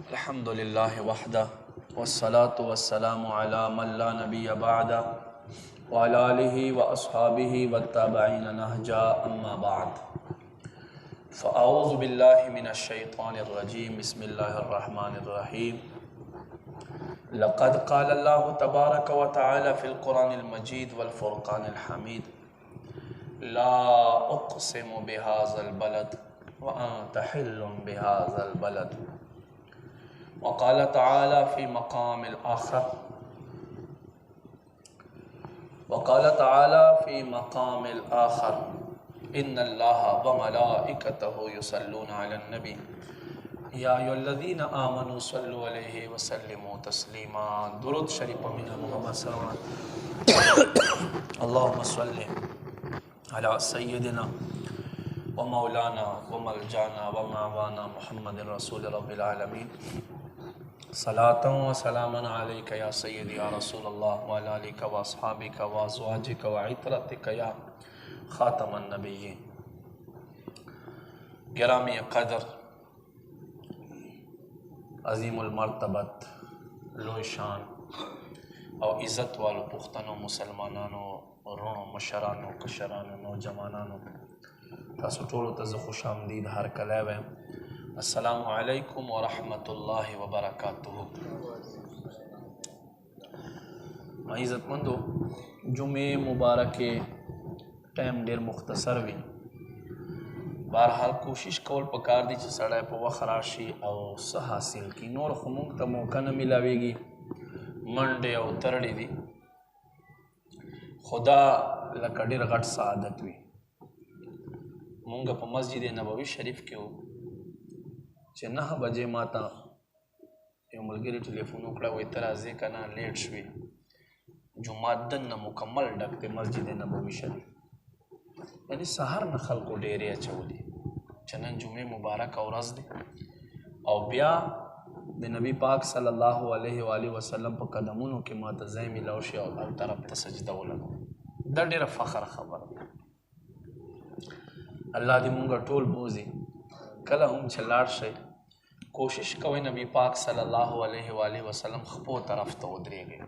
अल्हम्दुलिल्लाह वहदा वस्सलातु वस्सलामु अला मन ला नबिय्य बअदा व अला आलिहि व अस्हाबिहि वत्ताबईन नहजा अम्मा बाद फ़अऊज़ु बिल्लाहि मिनश शैतानिर रजीम बिस्मिल्लाहिर रहमानिर रहीम लक़द क़ाल अल्लाहु तबारक व तआला फ़िल क़ुरानिल मजीद वल फ़ुरक़ानिल हमीद ला उक़सिमु बिहाज़ल बलद व अन्त हिल्लुम बिहाज़ल बलद वक़ाल तआला फ़ी मक़ामिल आख़र वक़ाल तआला फ़ी मक़ामिल आख़र इन्नल्लाह व मलाइकतहु युसल्लूना अलन नबी या अय्युहल्लज़ीना आमनू सल्लु अलैहि व सल्लिमू तस्लीमा। दुरूद शरीफ मिन मुहम्मद सल्लल्लाहु अल्लाहुम्मा सल्लि अला सय्यिदिना व मौलाना व मलजाना व मावाना मुहम्मद रसूल रब्बिल आलमीन सलातन व सलामन अलैका या सय्यदी या रसूलल्लाह व अला आलिका व अस्हाबिका व अज़वाजिका व इतरतिका या खातमन नबिय्यीन। गिरामी क़दर अज़ीमुल मर्तबत लोई शान और इज़्ज़त वालों पुख्तनों मुसलमानों रोणों मशरानों कशरानों नौजवानों तासु टोलो तज़ खुश आमदीद हर कले वे। अस्सलामु अलैकुम व रहमतुल्लाहि व बरकातुहू। इज़्ज़तमंदो जुमे मुबारक टाइम ढेर मुख्तसर वी, बहरहाल कोशिश कौल पकार दी ची सड़े पे वक्त राशि और स हासिल की नोर खुमुंग त मौका न मिलावेगी मंडे और तरड़ी दी खुदा लका ढेर गट सादत वी। मुंगा पे मस्जिद नबवी शरीफ के हो चे 9 बजे माता यो मलगिरी टेलीफोन उकड़ा वो इतराज़े का ना लेट शुई जुमादन न मुकम्मल डकते मस्जिद नबवी शरीफ यानी सहर न खल्को डेरे अचौली चनन जुमे मुबारक और रज़ दे और ब्या दे नबी पाक सल्लल्लाहु अलैहि वसल्लम पर कदमों के माता ज़ैमी लौशे और हर तरफ तसजदा लगो द ढेर फ़ख्र खबर अल्लाह दी मुंगा टोल बोझी कल हम छलाड़ शे कोशिश कवे नबी पाक सल्लल्लाहु अलैहि वसल्लम खपो तरफ तो उधरे गए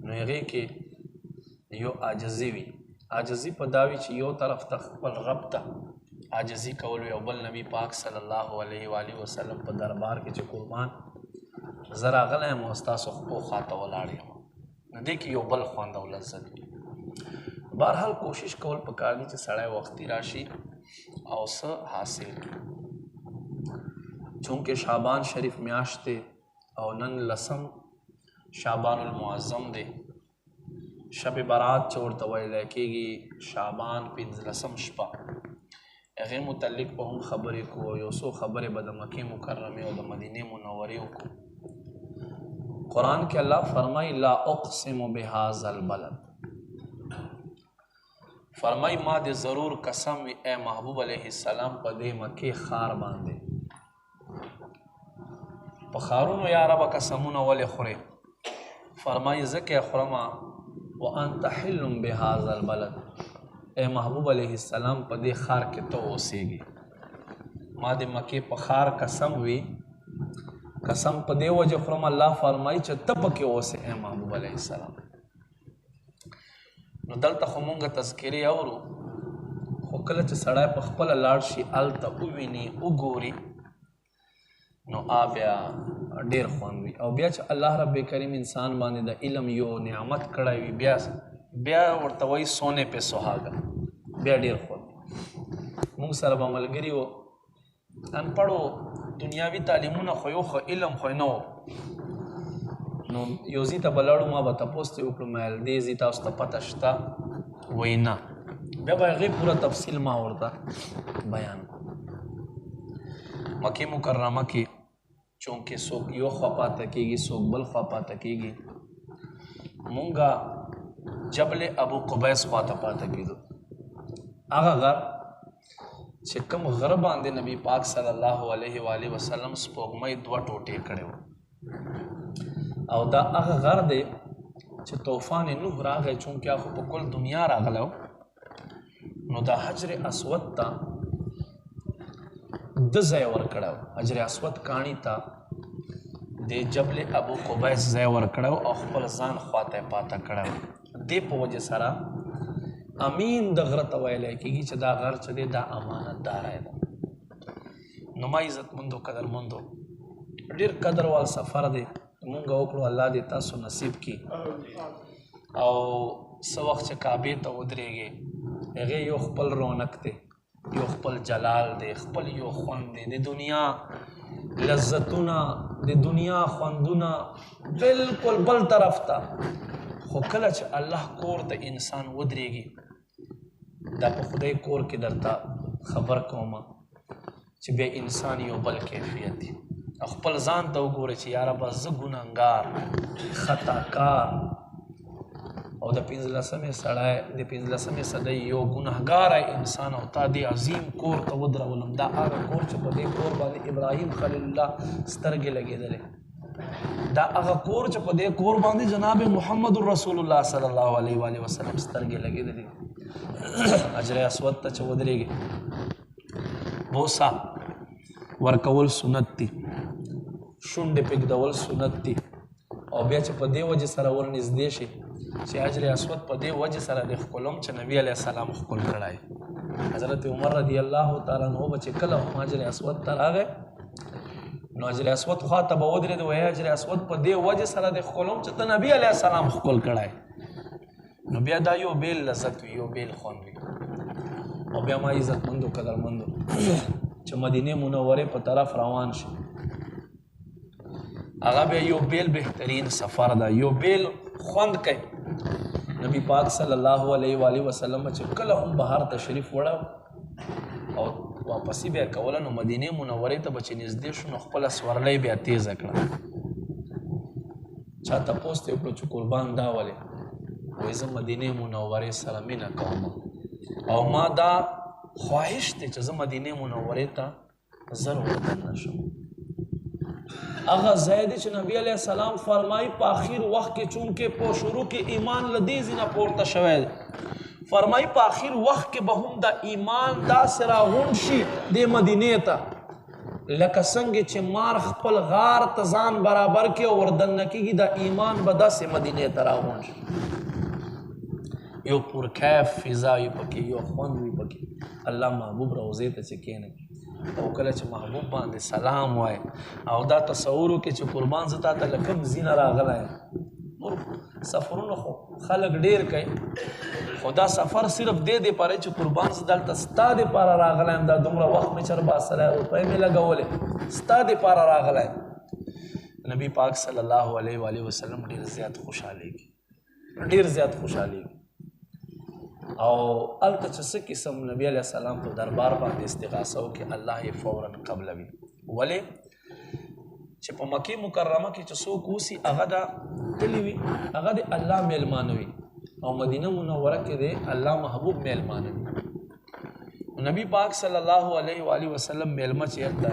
नगे के यो आजज़ी वी आजज़ी पदावी ची यो तरफ तखपल रब्ता आजज़ी कौल वे अव्वल नबी पाक सल्लल्लाहु अलैहि वसल्लम पर दरबार के चे कुर्बान ज़रा गले मोस्तासो खपो खाता वलाड़े न देखी यो बल ख्वांदा लज़्ज़त। बहरहाल कोशिश कौल पकार दी चे सड़े वक्ती राशि और स हासिल की चूँकि शाबान शरीफ म्याश्ते और नन लसम शाबानुल मुअज़्ज़म दे शब बारात चोर तवै लेकेगी शाबान पिंज लसम शपा अगे मुतल्लिक पर हम खबरें को योसो खबरें बद मक्के मुकर्रमे और मदीने मुनव्वरे को कुरान के अल्लाह फरमाई ला उक़सिमु बिहाज़ल बलद फरमाई मा दे ज़रूर कसम ए महबूब अलैहिस्सलाम पदे मक्के खार बांधे पखारून या रब कसमुन वले खुरे फरमाई ज़के खुरमा व अन्त हिल्लुम बिहाज़ल बलद ए महबूब अलैहिस्सलाम पदे खार के तो ओसेगी मा दे मक्के पखार कसम वी कसम पदे वजह खुरमा अल्लाह फरमाई च तब के ओसे ए महबूब अलैहिस्सलाम नो दलता खुमुंगा तज़किरे औरो खुकल च सड़ाए पखपल लाड़शी अलता उविनी उगोरी नो आब्या ढेर ख्वान वी और ब्या अल्लाह रब करीम इंसान बाने दा इल्म यो नियामत कड़ाई वी ब्या वर्तवई सोने पे सुहागा ब्या ढेर ख्वान मुंग सरब मलगिरी वो अनपढ़ो दुनियावी तालीमुना खोयो खो इल्म खो नो नो योजी ता बलाड़ू मा बता पोस्ते उकलो मैल देजी ता उस्ता पतश्ता वहीना ब्या बागी पूरा तफसील मा होता बयान मक्के मुकर्रमा की चूँकि सोक यो ख्वापा तकीगी सोक बल ख्वापा तकीगी मुंगा जबले अबू कुबैस ख्वाता पा तकीदो आगा घर चिकम घर बांधे नबी पाक सल्लल्लाहु अलैहि वसल्लम स्पोगमई 2 टोटे कड़े हो और दा आगा घर दे चे तूफान नूह रागे चूँकि आखो पकुल दुनिया रागलो नो दा हजर अस्वद ता د ځای ورکړی و حجر اسود کاڼي ته د جبل ابو قبیس ځای ورکړی و او خپل ځان خواته پاته کړی و. دې په وجې سره امین د غره ته ویلی کېږي چې دا غر چې دی دا امانتداری ده. نو ما عزتمندو قدرمندو ډېر قدر وال سفر دی مونږ وکړو، الله دې تاسو نصیب کړي. او څه وخت چې کعبې ته ودرېږې هغې یو خپل رونق دی، یو خپل جلال دی، خپل یو خوند دی. د دنیا لذتونه د دنیا خوندونه بالکل بل طرف ته، خو کله چې الله کور ته انسان ودرېږي دا په خدای کور کې درته خبر کومه چې بیا انسان یو بل کیفیت دی. خپل ځان ته وګوره چې یا ربه زه ګنهګار خطاکار او د 15مې سړی د 15مې صدۍ یو ګنهګاره انسان او تا دې عظیم کور ته ودرولم. دا هغه کور چې په دې کور باندې ابراهیم خلیل الله سترګې لګېدلې، دا هغه کور چې په دې کور باندې جناب محمد رسول الله صلی الله علیه و وسلم سترګې لګېدلې. حجر اسود ته چې ودرېږي بوسا ورکول سنت دي، شونډې پږدول سنت دي، او بیا چې په دې وجې سره ورنږدې شي چې حجر اسود په دې وجې سره د ښکلوم چې نبي علیه السلام ښکل کړی. حضرت عمر رضی الله تعالی عنه به چې کله هم حجر اسود ته راغی نو حجر اسود خوا ته به ودرېد، وایي حجر اسود په دې وجې سره د ښکلوم چې ته نبي علیه السلام ښکل کړی. نو بیا دا یو بیل لذت وي، یو بیل خوند وي. او بیا ما عزتمندو قدرمندو چې مدینه منورې په طرف روان شي هغه بیا یو بیل بهترین سفر ده، یو بیل خوند کوي. نبی پاک صلی الله علیه و آله وسلم چې کله هم بهر تشریف وړه او واپسی بیا کوله نو مدینه منورې ته به چې نږدې شو نو خپله سورلی بیا تیزه کړه. چا تپوس ته وکړو چې قربان دا ولې؟ وایي زه مدینه منورې سره مینه کوم او ما دا خواهش دی چې زه مدینه منورې ته زر وردن نشم. هغه ځای دی چې نبی علیه السلام فرمایي په آخر وخت کې چونکې په شروع کې ایمان له دې ځینه پورته شوی دی، فرمایي په آخر وخت کې به هم د ایمان داسې راغونډ شي دې مدینې ته لکه څنګه چې مار خپل غار ته ځان برابر کړي او وردننه کېږي، د ایمان به داسې مدینې ته راغونډ شي. یو پرکیف فضا وي پکې، یو خوند وي پکې. الله محبوب روضې ته چې کښېنوي او کله چې محبوب باندې سلام وای او دا تصور وکړي چې قربان زه تا ته له کوم ځینه راغلی نور سفرونه خو خلک ډېر کوي خو دا سفر صرف دې دپاره چې قربان زه دلته ستا دپاره راغلی یم، دا دومره وخت مې چرباسلی روپۍ مې لګولې ستا دپاره راغلی یم. نبی پاک صلی الله علیه و وسلم ډېر زیات خوشحالیږي، ډېر زیات خوشحالیږي. او هلته چې څه قسم نبی علیه السلام په دربار باندې استغاثه وکړي الله یې فورا قبلوي. ولې چې په مکې مکرمه کې چې څوک اوسي هغه د تلي وي هغه د الله میلمانه وي او مدینه منوره کې د الله محبوب میلمانه وي. نبی پاک صلی الله علیه و آله وسلم میلمه چې هلته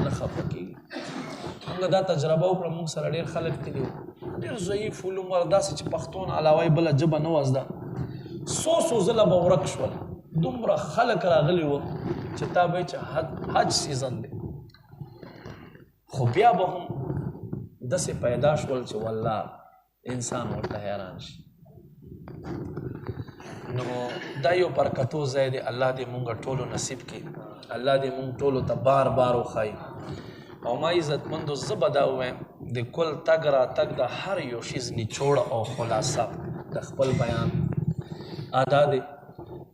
نه خفه کېږي. موږ دا تجربه وکړه، موږ سره ډېر خلک تلي وو، ډېر ضعیف ولومر داسې چې پښتون علاوه بله ژبه نه وه زده، څو ځله به ورک شول. دومره خلک راغلي وو چې تا به چې حج سیزن دی، خو بیا به هم داسې پیدا شول چې والله انسان ورته حیران شي. نو دا یو برکتو ځای دی، الله دې مونږ ټولو نصیب کړي، الله دې مونږ ټولو ته بار بار وښایي. او ما عزتمندو زه به دا ووایم د کل تګ راتګ د هر یو شیز نچوړ او خلاصه د خپل بیان ادا دی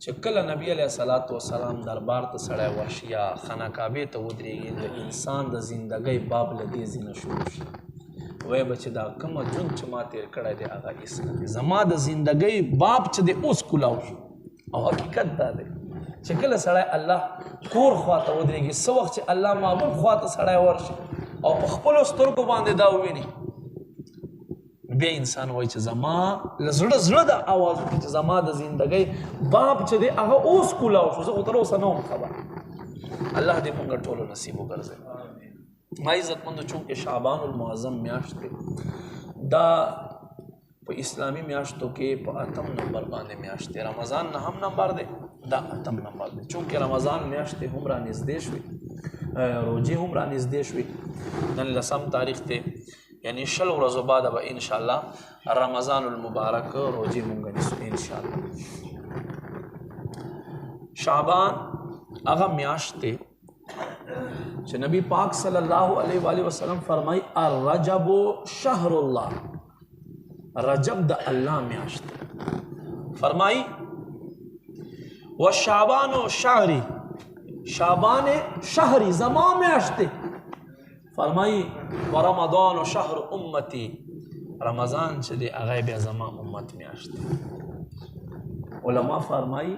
چې کله نبی علیه الصلاة والسلام دربار ته سړی ورشي یا خانه کعبې ته ودرېږي د انسان د زندګۍ باب له دې ځینه شروع شي. وایي به چې دا کومه ژوند چې ما تېر کړی دی هغه هېڅ نه دی، زما د زندګۍ باب چې دی اوس کولاو شو. او حقیقت دا دی چې کله سړی الله کور خواته ودرېږي، څه وخت چې الله محبوب خواته سړی ورشي او په خپلو سترګو باندې دا وویني بیا انسان وایي چې زما له زړه د آواز وکړي چې زما د زندګۍ باب چې دی هغه اوس کولاو شو. زه خو تر اوسه نه وم خبر. الله دې موږ ټولو نصیب وګرځوي. ما عزتمندو چونکې شعبان المعظم میاشت دی، دا په اسلامي میاشتو کې په 8 نمبر باندې میاشت دی، رمضان 9 نمبر دی، دا 8 نمبر دی. چونکې رمضان میاشت هم را نږدې شوي روجې هم را نږدې شوې نن 10 تاریخ ته یعنی 20 ورځو بعد به انشاءالله رمضان المبارک روجې مونږ نیسو انشاءالله. شعبان هغه میاشت دی چې نبی پاک صلی الله علیه و آله وسلم فرمای الرجب شهر الله، رجب د الله میاشت فرمای و شعبان شهری، شعبان شهری زما میاشت فرمای و رمضان شهر امتی، رمضان چې دی هغه بیا زما امت میاشت. علما فرمای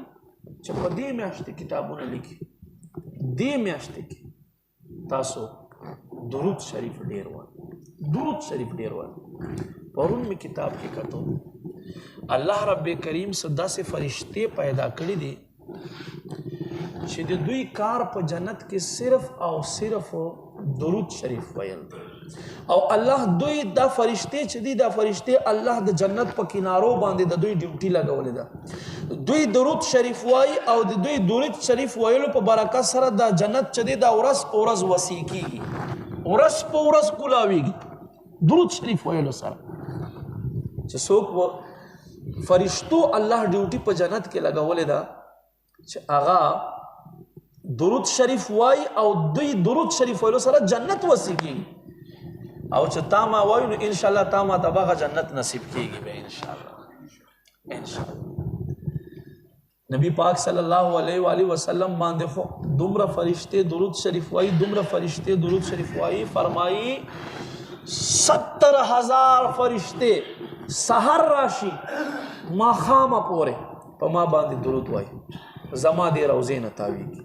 چې په دې میاشت کتابونه لیکي، دې میاشت کې تاسو درود شریف ډیر وایي، درود شریف ډیر وایي. پرون می کتاب کې کتو الله رب کریم څه داسې فرشتے پیدا کړي دي چې د دوی کار په جنت کې صرف او صرف درود شریف ویل دي. او الله دوی دا فرشتے چې دي دا فرشتے الله د جنت په کینارو باندې د دوی ډیوټي لګولې ده. دوی درود شریف وای او د دوی درود شریف ویلو په برکت سره د جنت چې دی دا ورځ په ورځ وسیع کیږي، ورځ په ورځ کولاویږي درود شریف ویلو سره. چې څوک فرشتو الله ډیوټي په جنت کې لګولې ده چې هغه درود شریف وای او دوی درود شریف ویلو سره جنت وسیع کیږي. او چې تا ما وایو نو انشاءالله تا ما ته به جنت نصیب کیږي به انشاءالله. نبی پاک صلی الله علیه و آله وسلم باندې خو دومره فرشتے درود شریف وای، دومره فرشتے درود شریف وای. فرمایي 70,000 فرشتے سحر راشي ماخامه پورې په ما باندې درود وای، زما دې روزې نه تاویږي.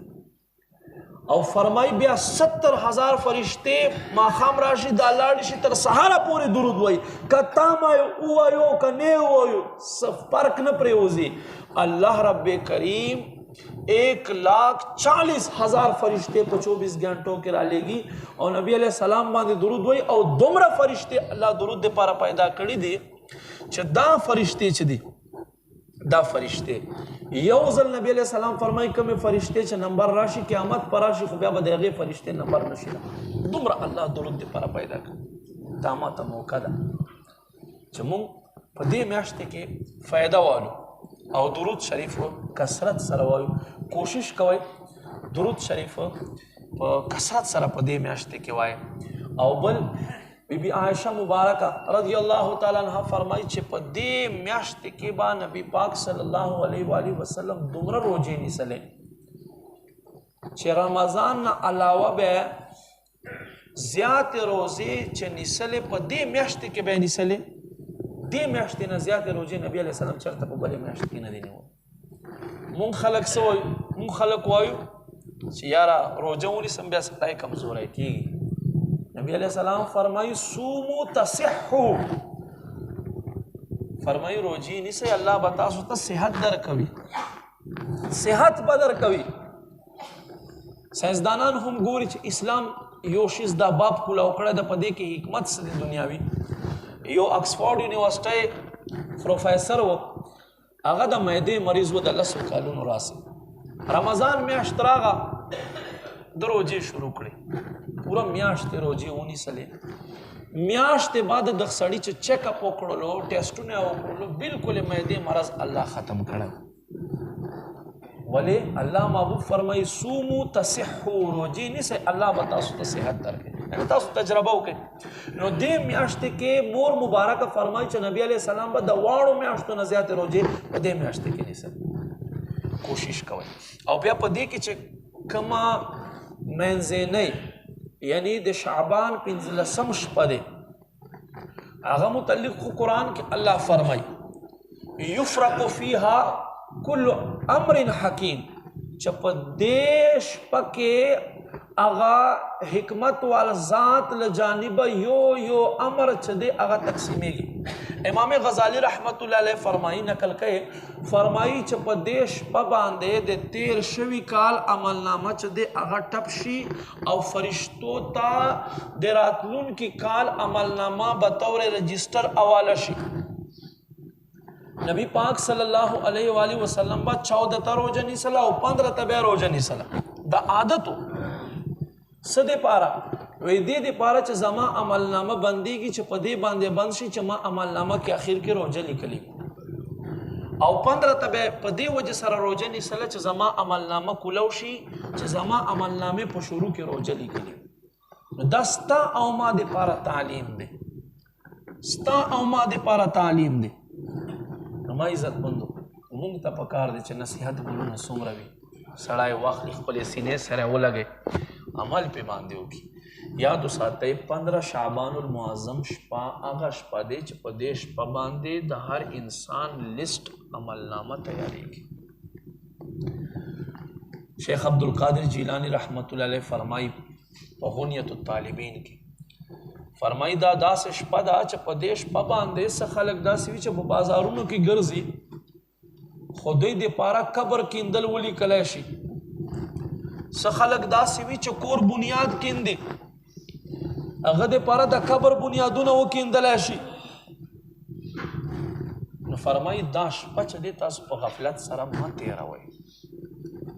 او فرمای بیا 70,000 فرشتے ماخام راشي دا لاړ شي تر سحر پورې درود وای. کتا ما وایو کنه وایو صف فرق نه پریوزي. الله رب کریم 1,40,000 فرشتے په 24 घंटों کې را لېږي او نبی علیہ السلام باندې درود وای. او دومره فرشتے الله درود لپاره پیدا کړی دي چې دا فرشتے چې دي دا فرشتے یو ځل نبی علیہ السلام فرمای کوم فرشتے چې نمبر راشي قیامت پر راشي خو بیا به دغه فرشتے نمبر نشي. دومره الله درود لپاره پیدا کړ. دا ماته موقع ده چې مونږ په دې میاشت کې فائدہ والو او درود شریف کثرت سره وایو. کوشش کوئ درود شریف په کثرت سره په دې میاشت کې وایي. او بل بی عائشہ مبارکہ رضی اللہ تعالی عنہ فرمائی چې په دې میاشت کې با نبی پاک صلی الله علیه و آله وسلم دومره روزې نیسلې چې رمضان نه علاوه به زیات روزې چې نیسلې په دې میاشت کې به نیسلې. دې میاشت نه زیات روزې نبی علیہ السلام چرته په بلې میاشت کې نه دی نیولې. مونږ خلک څه وایو؟ مونږ خلک وایو چې یاره روزه ونیسم بیا سړی کمزوری کېږي. نبی علیہ السلام فرمائی سومو تصحو، فرمائی روجی نیسے اللہ بتاسو تا صحت در کوي، صحت بدر کوي. سائنسدانان هم ګوري چې اسلام یو شیز دا باب کولا وکړه د پدې کې حکمت سره دنیاوی. یو آکسفورد یونیورسيټي پروفیسر و هغه د معدې مریض و د 10 کالونو راسي. رمضان میاشت راغه د روزې شروع کړې، پورا میاشت روزې ونیسلې. میاشت بعد د سړی چې چیک اپ وکړلو ټیسټونه وکړلو بالکل معدې مرض الله ختم کړو. ولی الله محبوب فرمایي صومو تصحو، روزې نیسئ الله به تاسو ته صحت درکړي. یعنې تاسو تجربه وکړئ. نو دې میاشت کې مور مبارکه فرمایي چې نبی علیه السلام به د واړو میاشتو نه زیاتې روزې په دې میاشت کې نیسئ. کوشش کوئ. او بیا په دې کې چې کما منځنۍ یعنی د شعبان 15 شپه دی هغه متعلق خو قرآن کې الله فرمایي یفرق فیها کل امر حکیم، چې په دې شپه کې هغه حکمت والا ذات له جانبه یو امر چې دی هغه تقسیمیږي. امام غزالی رحمت الله علیه فرمایي نقل کوي، فرمایي چې په دې شپه باندې د تیر شوي کال عملنامه چې دی هغه ټپ شي او فرشتو ته د راتلونکي کال عملنامه بطور رجسټر حواله شي. نبی پاک صلی الله علیه و آله وسلم با 14 روزه نیسله او 15 روزه نیسله. دا عادتو څه دپاره وایي دې دپاره چې زما عملنامه بندېږي چې په دې باندې بند شي چې ما عملنامه کې اخر کې روژه لیکلې او 15 ته به په دې وجه سره روژه نیسله چې زما عملنامه کولو شي چې زما عملنامې په شروع کې روژه لیکلې نو دا ستا او ما دپاره تعلیم دی ستا او ما دپاره تعلیم دی نو ما عزتمندو مونږ ته پکار دی چې نصیحت ګلونه څومره وي سړی واخلي خپلې سینې سره ولګي عمل پې باندې وکړي یاد وساتئ 15 شعبان المعظم شپه هغه شپه دی چې په دې شپه باندې د هر انسان لیسټ عملنامه تیاریږي شیخ عبدالقادر جیلانی رحمت الله علیه فرمایي په غنیت الطالبین کې فرمایي دا داسې شپه ده چې په دې شپه باندې څه خلک داسې وي چې په بازارونو کې ګرځي خو دوی دپاره قبر کیندل ولیکلی شي څه خلک داسې وي چې کور بنیاد کیندي هغه دپاره د قبر بنیادونه وکیندلی شي نو فرمایي دا شپه چې دی تاسو په غفلت سره مه تېروئ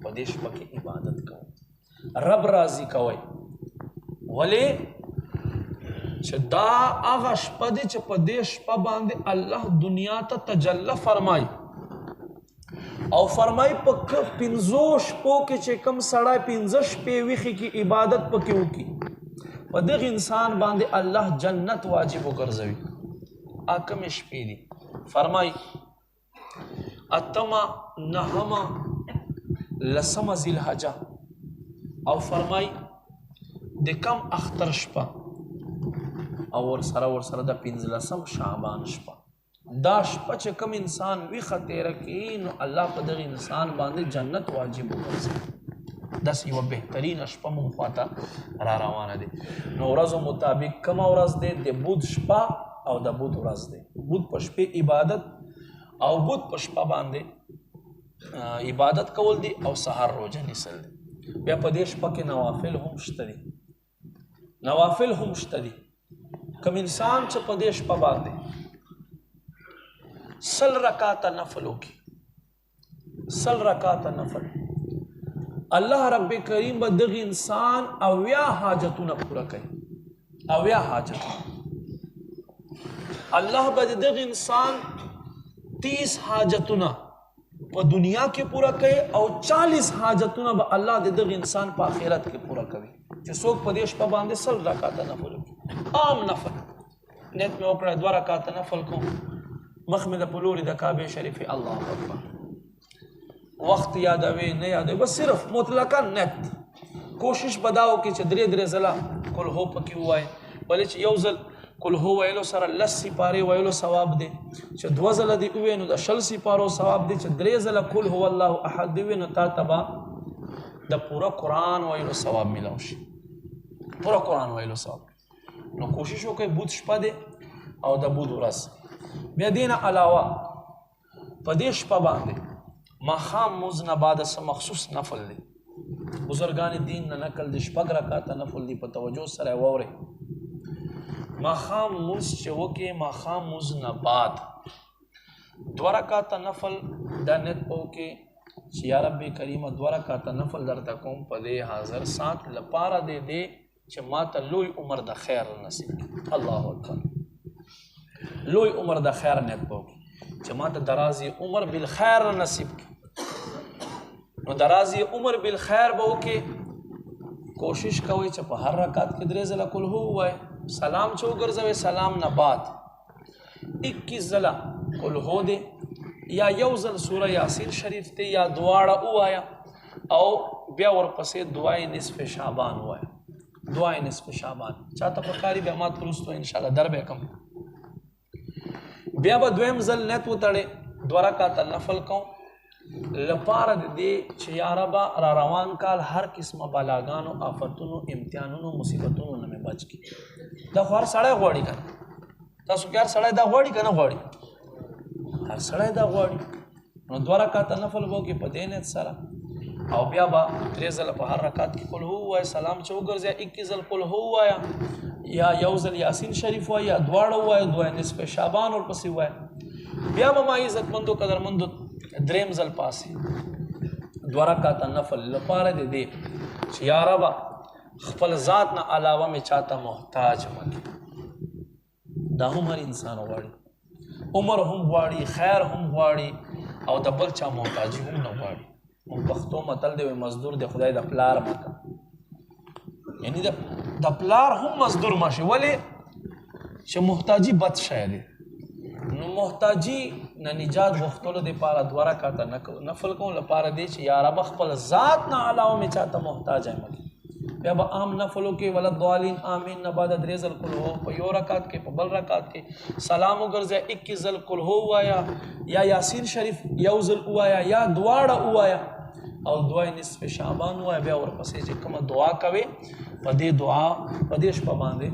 په دې شپه کې عبادت کوئ رب راضي کوئ ولې چې دا هغه شپه دی چې په دې شپه باندې الله دنیا ته تجلی فرمایي او فرمایي په 15 شپو کې چې کم سړی 15 شپې ویښې کې عبادت پکې وکړي په دغه انسان باندې الله جنت واجب وګرځوي کمې شپې دي فرمایي اتمه نهمه لسمه ذیالحجه او فرمایي د کم اختر شپه او ورسره د 15 شعبان شپه دا شپه چې کم انسان ویښه تېره کړي نو الله په دغه انسان باندې جنت واجب وګرځوي داسې یوه بهترینه شپه مونږ خواته را روانه دی نو ورځو مطابق کومه ورځ دی د بود شپه او د بود ورځ دی بود په شپې عبادت او بود په شپه باندې عبادت کول دی او سهار روژه نیسل دی بیا په دې شپه کې نوافل هم شته دي نوافل هم شته دي کوم انسان چې په دې شپه باندې 100 رکعاته نفل وکړي 100 رکعاته نفل الله رب کریم به دغه انسان اویا حاجتونه پوره کوي اویا حاجتونه الله به دغه انسان 30 حاجتونه په دنیا کې پوره کوي او 40 حاجتونه به الله دغه انسان په آخرت کې پوره کوي چې څوک په دې شپه باندې 100 رکعاته نفل وکړي عام نفل نیت مې وکړه 2 رکعاته نفل کوم مخ مې د پلوري د کعبه شریفې الله اکبر وخت یادوي نه یادوي بس صرف مطلقا نیت کوشش بداو کې چې درې ځله کل هو پکې ووایي بلې چې یو ځل کل هو ویلو سره 10 سپارې ویلو ثواب دی چې 2 ځله دې ووایي نو د 20 سپارو ثواب دی چې 3 ځله کل هو الله احد دې ووایي نو تا ته به د پوره قرآن ویلو ثواب میلاو شي پوره قرآن ویلو ثواب نو کوشش وکړئ بود شپه دی او د بود ورځ بیا دې نه علاوه په دې شپه باندې ماښام مونځ نه بعد څه مخصوص نفل دی بزرګان دین نه نقل د 6 رکعاته نفل دی په توجه سره واورئ ماښام مونځ چې وکړې ماښام مونځ نه بعد 2 رکعاته نفل دا نیت په وکړې چې یا رب کریمه 2 رکعاته نفل درته کوم په دې حاضر سات لپاره دې دی چې ما ته لوی عمر د خیر نصیب کړي الله اکبر لوی عمر د خیر نیت په وکړې چې ما ته درازي عمر بالخیر نصیب کړي نو درازي عمر بالخیر به وکړې کوشش کوئ چې په هر رکعت کې 3 ځله کل هو ووایئ سلام چې وګرځوئ سلام نه بعد 21 ځله کل هو دی یا یو ځل سوره یاسین شریف دی یا دواړه ووایه او بیا ورپسې دعای نصف شعبان ووایه دعای نصف شعبان چاته پکاري بیا ما ترستو انشاءالله در به کم بیا به دویم ځل نیت وتړې 2 رکعاته نفل کوم لپاره د دې چې یا ربه را روان کال هر قسمه بلاګانو آفتونو امتحانونو مصیبتونو نه مې بچ کړي دا خو هر سړی غواړي که نه تاسو کې هر سړی دا غواړي که نه غواړي هر سړی دا غواړي نو 2 رکعاته نفل به وکړي په دې نیت سره او بیا به 3 ځله په هر رکعت کې قل هو ووایه سلام چې وګرځي 21 ځل قل هو ووایه یا یو ځل یاسین شریف وایه یا دواړه ووایه دوه نصف شعبان ورپسې ووایه بیا به ما عزتمندو قدرمندو 3 ځل پاسې 2 رکعاته نفل لپاره دې دی چې یا ربه خپل ذات نه علاوه مې چاته محتاج مه کې. دا هم هر انسان غواړي، عمر هم غواړي، خیر هم غواړي او د بل چا محتاجي هم نه غواړي. هم پښتو متل دی مزدور دی خدای د پلار مکه، یعنی د پلار هم مزدور ماشي. ولې چې محتاجي بد شی دی. نو محتاجي نه نجات غوښتلو دپاره 2 رکعته نفل کوم لپاره دی چې یا رب خپل ذات نه علاوه مې چاته محتاج یم. بیا به عام نفلو کې ولا ضالین آمین نه بعد 3 ځل قل هو په یو رکعت کې، په بل رکعت کې سلام وګرځئ 21 ځل قل هو وایا یا یاسین شریف یو ځل وایا یا دواړه وایا او دعای نصف شعبان وایا. بیا ورپسې چې کومه دعا کوي په دې دعا په دې شپه باندې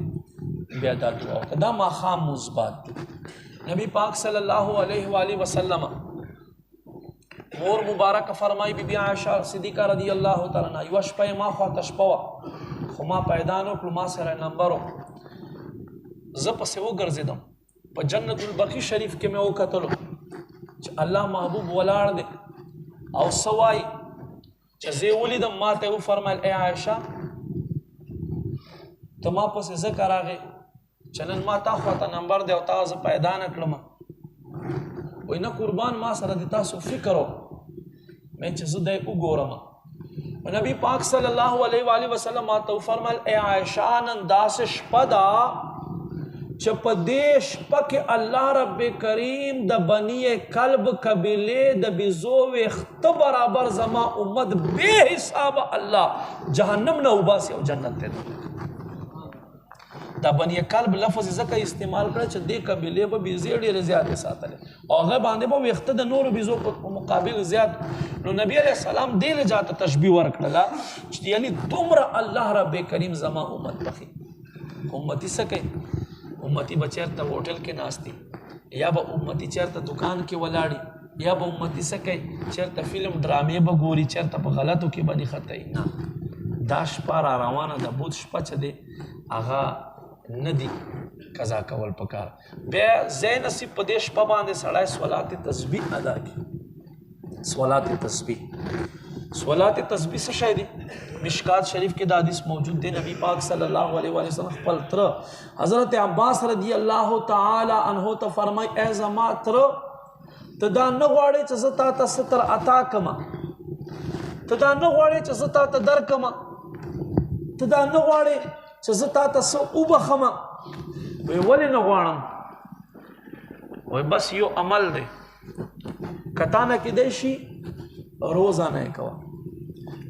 بیا دا دعا وکړه. دا ماښام مثبت دی. نبی پاک صلی الله علیه و آله وسلم مور مبارک فرمای بی بی عائشہ صدیقہ رضی اللہ تعالی عنہا یو شپه ما خوا تشپوا خو ما پیدا نو کړو، ما سره نمبر زه پسې وګرځېدم په جنت البقیع شریف کې مې وکتلو چې الله محبوب ولاړ دی او سوای چې زه ولیدم ما ته وفرمایل ای عائشہ ته ما پسې ذکر راغی چنن ما تا خوا ته نمبر دی او تا زه پیدا نه کړم. وای نه قربان ما سره د تاسو فکر و مې چې زه دی وګورم. نبی پاک صلی الله علیه و آله وسلم ما ته فرمایل ای عائشہ نن داسې شپه ده چې په دې شپه کې الله رب کریم د بنی کلب قبیله د بیزو وخت برابر زما امت بے حساب الله جهنم نه وباسي او جنت ته. دا بنی کلب لفظ ځکه استعمال کړه چې دې قبیلې به بیزې ډېرې زیاتې ساتلې او هغه باندې به ویښته د نورو بیزو په مقابل زیات. نو نبی علیه السلام دې لجاته تشبیه ورکړله چې یعنی دومره الله رب کریم زما امت بخي. امتي څه کوي؟ امتي به چېرته هوټل کې ناستي یا به امتي چېرته دکان کې ولاړي یا به امتي څه کوي چېرته فلم ډرامې به ګوري چېرته په غلطو کې به نښتئ. نه، دا شپه را روانه د بود شپه چې دی هغه ندی قضا کول پکار. بیا زی نصیب په دې شپه باندې سړی صلات تسبیح ادا کړي. صلات تسبیح څه شی دی؟ مشکات شریف کې دا حدیث موجود دی. نبی پاک صلی الله علیه و سلم خپل تر حضرت عباس رضی الله تعالی عنہ ته فرمای ای زما تر ته دا نه غواړې چې زه تا ته ستر عطا کما، ته دا نه غواړې چې زه تا ته درکما، ته دا نه غواړې چې زه تا ته څه وبخمه. وی ولې نه غواړم؟ وی بس یو عمل دی که تا نه کیدی شي روزانه یې کوه،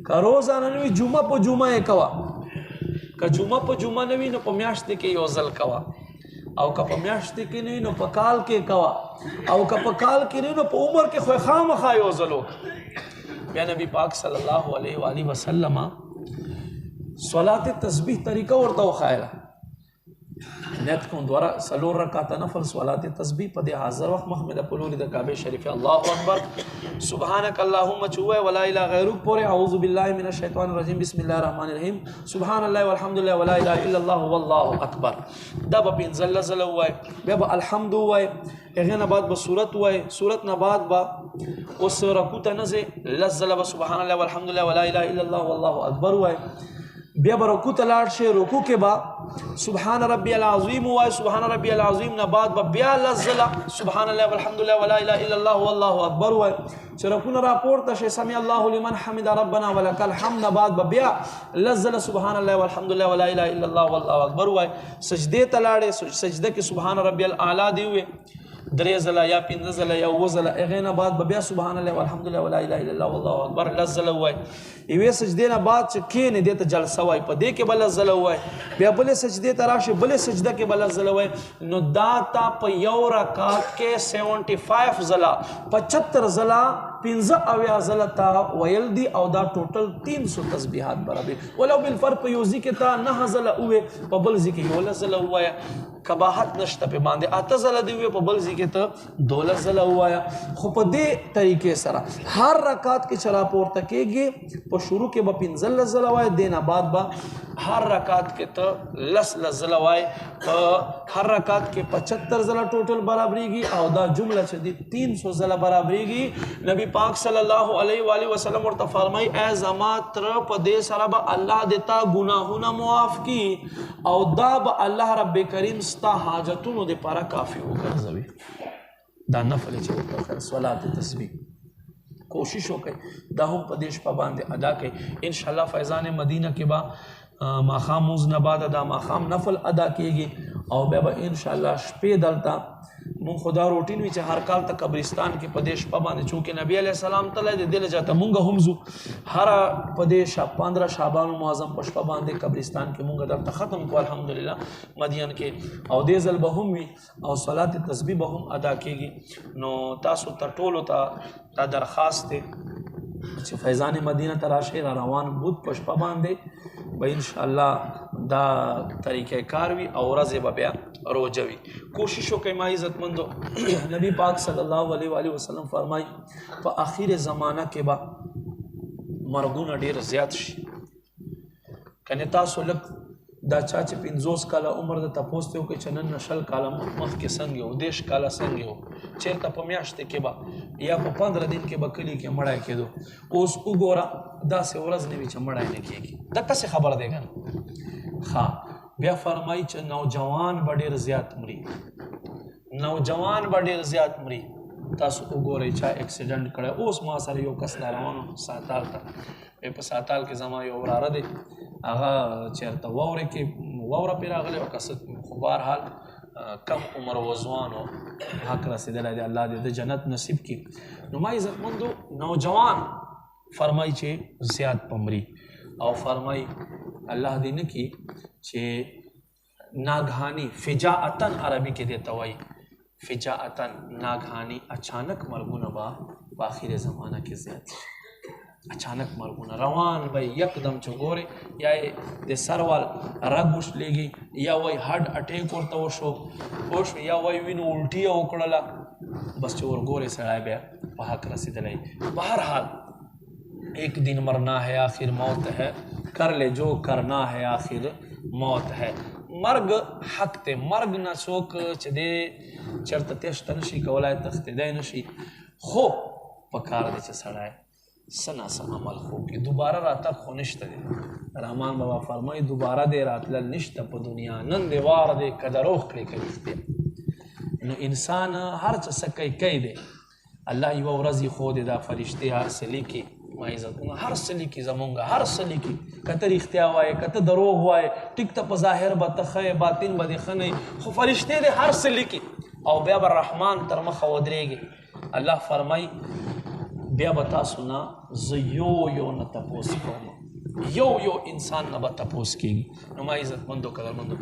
که روزانه نه وي جمعه په جمعه یې کوه، که جمعه په جمعه نه وي نو په میاشتې کې یو ځل کوه، او که په میاشتې کې نه وي نو په کال کې کوه، او که په کال کې نه وي نو په عمر کې خو خامخا یو ځل وکړه. بیا نبی پاک صلی الله علیه و آله وسلم صلات تسبیح طریقہ ورته وخایله. نیت کوم دواره 4 رکعاته نفل صلات تسبیح په دې حاضر وخت مخ مې د پلوري د کعبه شریف الله اکبر سبحانك اللهم چوه ولا اله غیرک پورې اعوذ بالله من الشیطان الرجیم بسم الله الرحمن الرحیم سبحان الله والحمد لله ولا اله الا الله والله اکبر. دا به پنځل زل وای. بیا به الحمد وای. هغه نه بعد به سورت وای. سورت نه بعد به اوس رکوع ته نه لزل به سبحان الله والحمد لله ولا اله الا الله والله اکبر وای. بیا به رکوع ته لاړ شي. رکوع کې به سبحان ربی العظیم وای. سبحان ربی العظیم نه بعد به بیا لزل سبحان الله والحمد لله ولا اله الا الله والله اکبر وای. چې رکوع نه راپورته شي سمع الله لمن حمد ربنا ولك الحمد نه بعد به بیا لزل سبحان الله والحمد لله ولا اله الا الله والله اکبر وای. سجدې ته لاړې. سجده کې سبحان ربی الاعلى دی وای 3 ځله یا 5 ځله یا 9 ځله. هغې نه بعد به بیا سبحان الله والحمد لله ولا اله الا الله والله اکبر 10 ځله وای. یوې سجدې نه بعد چې کښېنې دې ته جلسه وای. په دې کې به 10 ځله وای. بیا بلې سجدې ته راشي بلې سجده کې به 10 ځله وای. نو دا تا په یو رکعت کې 75 ځله 75 ځله 15 ځله تا ویل دي او دا ټوټل 300 تسبیحات برابر. ولو بالفرق په یو ځای کې تا 9 ځله ووې په بل ځای کې 11 ځله ووایه. کباحت نشته په باندې 8 ځله دی وې په بل ځای کې ته 12 ځله ووایه. خو په دې طریقې سره هر رکعت کې چې راپورته کېږي په شروع کې به 15 ځله وایه. دې نه بعد به هر رکعت کې ته 10 ځله وایه. په هر رکعت کې 75 ځله ټوټل برابرېږي او دا جمله چې دی 300 ځله برابرېږي. نبی پاک صلی الله علیه و آله وسلم ورته فرمای اے زما تر په دې سره به الله دې تا ګناهونه معاف کی او دا به الله رب کریم ستا حاجتونو د پاره کافی وګرځوي دا نفل چې ورته صلات تسبیح کوشش وکړئ دا هم په دې شپه باندې ادا کړئ ان شاء الله فیضان مدینه کې با ماخام موز نه بعد دا ماخام نفل ادا کیږي او بیا به ان شاء الله شپې دلته مون خدا روټین وی چې هر کال ته قبرستان کې په دې شپه باندې چونکې نبی علیہ السلام تعالی دې دل جاته مونږ هم زو هر په دې شپ 15 شعبان معظم په شپه باندې قبرستان کې مونږ دلته ختم کو الحمدلله مدین کې او دې ځل به هم وي او صلات تسبیح به هم ادا کیږي نو تاسو ته ټولو ته درخواست دی چې فیضان مدینه ته راشئ را روان بود په شپه باندې به ان شاء الله دا طریقې کار وي او ورځې به بیا روزه وي کوشش وکړئ ما عزتمندو نبی پاک صلی الله علیه و آله وسلم فرمایي په اخر زمانه کې به مرګونه ډېر زیات شي کنه تاسو لږ دا چا چې 50 کاله عمر د تپوس ته وکړي چې نن 90 کاله مخکې څنګه و 10 کاله څنګه و چېرته په میاشتې کې به یا په 15 دن کې به کلي کې مړی کېدو اوس وګوره داسې ورځ نه وي چې مړی نه کېږي دقسې خبره دی که ښه بیا فرمایي چې نوجوان به ډېر زیات مري نوجوان به ډېر زیات مري تاسو وګورئ چا اکسیډنټ کړی اوس ما سره یو کس را روانو ساتال ته په ساتال کې زما یو وراره دی هغه چېرته واوره کې واوره پرې راغلی او کس خو بهرحال کم عمر و ځوان و حق رسېدلی دی الله دې د جنت نصیب کړي نو ما عزتمندو نوجوان فرمایي چې زیات په مري او فرمایي الله دې نه کړي چې ناګهاني فجاعتن عربي کې دې ته وایي فجاعتن ناګهاني اچانک مرګونه به په آخر زمانه کې زیات شي اچانک مرګونه روان به یکدم چې ګورې یا د سروال رګ وشلېږي یا وایي هډ اټیک ورته وشو یا وایي وینو الټي یې وکړله بس چې ورګورې سړی بیا په حق رسېدلی بهرحال ایک دن مرنا ہے آخر موت ہے کر لے جو کرنا ہے آخر موت ہے مرګ حق ته مرګ نه څوک چې دی چېرته تېښته نشي کولی تښتېدی نشي خو په کار دی چې سړی څه ناسم عمل خو کې دوباره راتګ خو نشته دی رحمان بابا فرمایي دوباره دی راتلل نشته په دنیا نن دی وار دی که دروغ کړې که رښتیا نو انسان هر څه کوي دی الله یوه ورځ یې ښودې دا فرشتې هر څه لیکي ما عزتونه هر څه لیکي زمونږ هر څه لیکي که ته رښتیا وایې که ته دروغ وایې ټیک ته په ظاهر به ته ښه یې باطن به دې ښه نه یي خو فرشتې دی هر څه لیکي او بیا به رحمان تر مخه ودرېږي الله فرمایي بیا به تاسو نه زه یو نه تپوس کوم یو انسان نه به تپوس کېږي نو ما عزتمندو قدرمندو